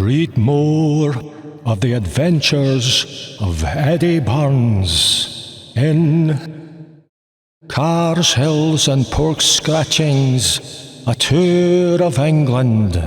Read more of the adventures of Eddie Burns in Cars, Hills and Pork Scratchings, A Tour of England.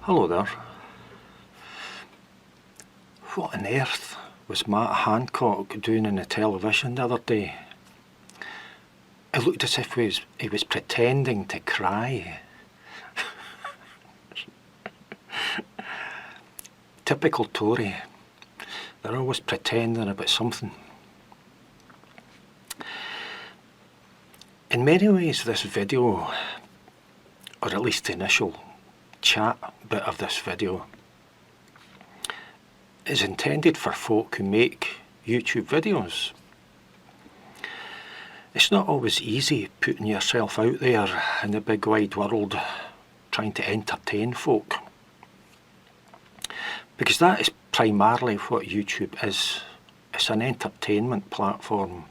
Hello there. What on earth was Matt Hancock doing on the television the other day? It looked as if he was pretending to cry. Typical Tory. They're always pretending about something. In many ways, this video, or at least the initial chat bit of this video, is intended for folk who make YouTube videos. It's not always easy putting yourself out there in the big wide world trying to entertain folk, because that is primarily what YouTube is. It's an entertainment platform.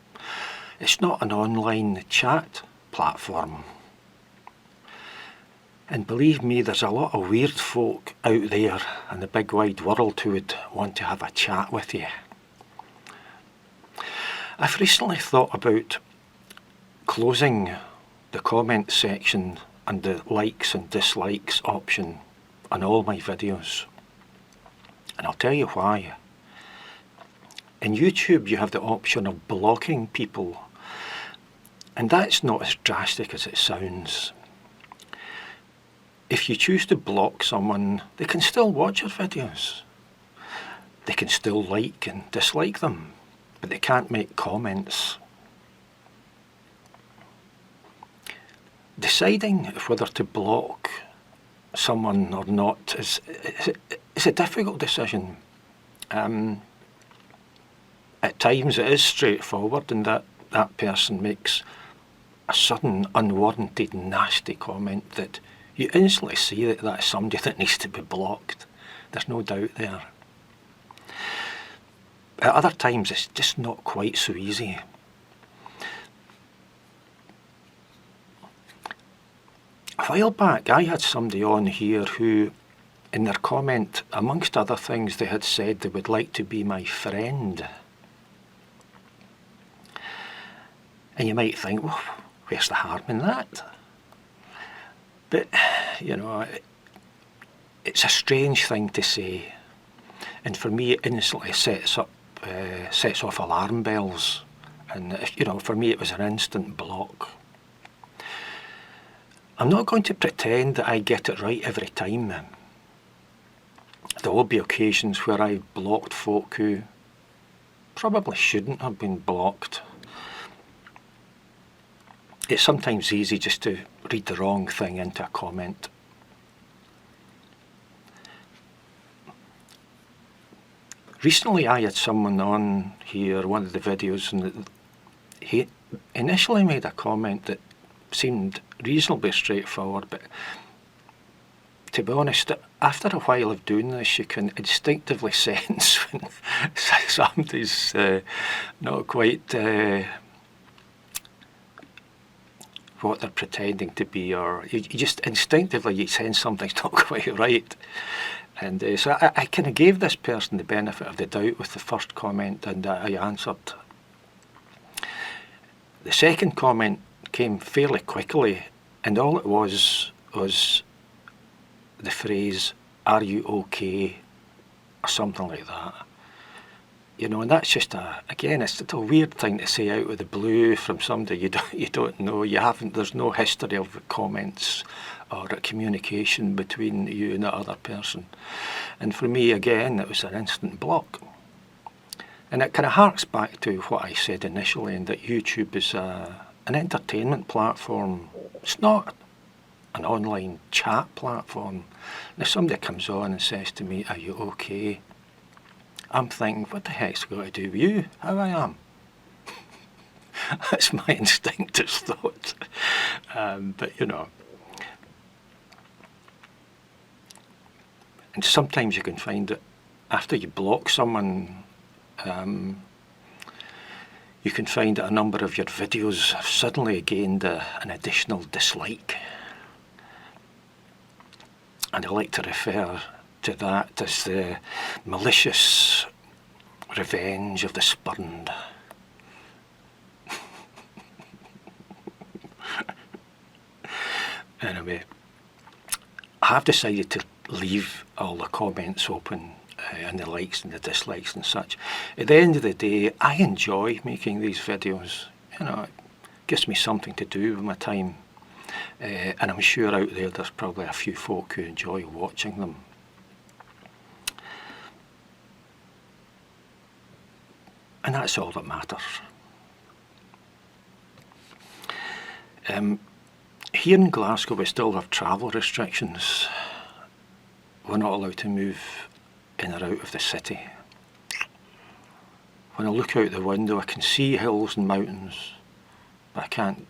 It's not an online chat platform. And believe me, there's a lot of weird folk out there in the big wide world who would want to have a chat with you. I've recently thought about closing the comment section and the likes and dislikes option on all my videos. And I'll tell you why. In YouTube you have the option of blocking people, and that's not as drastic as it sounds. If you choose to block someone, they can still watch your videos. They can still like and dislike them, but they can't make comments. Deciding whether to block someone or not is a difficult decision. At times it is straightforward in that that person makes a sudden, unwarranted, nasty comment that you instantly see that that's somebody that needs to be blocked. There's no doubt there. At other times it's just not quite so easy. A while back I had somebody on here who, in their comment, amongst other things, they had said they would like to be my friend. And you might think, well, where's the harm in that? But, you know, it's a strange thing to say. And for me, it instantly sets off alarm bells. And, you know, for me, it was an instant block. I'm not going to pretend that I get it right every time. There will be occasions where I've blocked folk who probably shouldn't have been blocked. It's sometimes easy just to read the wrong thing into a comment. Recently I had someone on here, one of the videos, and he initially made a comment that seemed reasonably straightforward, but to be honest, after a while of doing this, you can instinctively sense when somebody's not quite what they're pretending to be, or you just instinctively you sense something's not quite right. And so I kind of gave this person the benefit of the doubt with the first comment, and I answered. The second comment came fairly quickly, and all it was the phrase, "Are you okay?" or something like that. You know, and that's just it's just a weird thing to say out of the blue from somebody you don't know. There's no history of comments or communication between you and the other person. And for me, again, it was an instant block. And it kind of harks back to what I said initially, and that YouTube is an entertainment platform. It's not an online chat platform. If somebody comes on and says to me, "Are you okay?" I'm thinking, what the heck's it got to do with you, how I am? That's my instinctive thought. But you know, and sometimes you can find that after you block someone, you can find that a number of your videos have suddenly gained an additional dislike. And I like to refer to that as the malicious revenge of the spurned. Anyway, I have decided to leave all the comments open and the likes and the dislikes and such. At the end of the day, I enjoy making these videos. You know, it gives me something to do with my time. And I'm sure out there's probably a few folk who enjoy watching them. And that's all that matters. Here in Glasgow we still have travel restrictions. We're not allowed to move in or out of the city. When I look out the window I can see hills and mountains, but I can't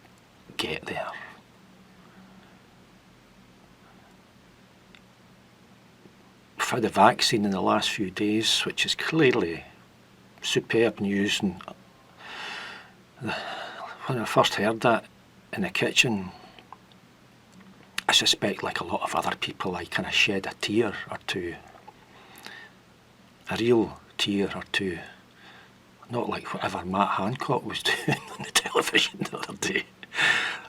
get there. We've had a vaccine in the last few days, which is clearly superb news. And when I first heard that in the kitchen, I suspect, like a lot of other people, I kind of shed a tear or two. A real tear or two. Not like whatever Matt Hancock was doing on the television the other day.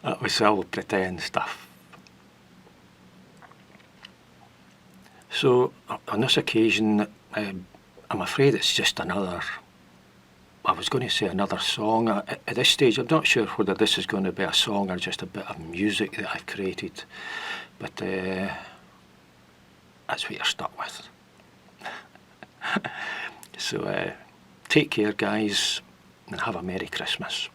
That was all pretend stuff. So, on this occasion, I'm afraid it's just another, I was going to say another song. At this stage, I'm not sure whether this is going to be a song or just a bit of music that I've created. But that's what you're stuck with. So, take care, guys, and have a Merry Christmas.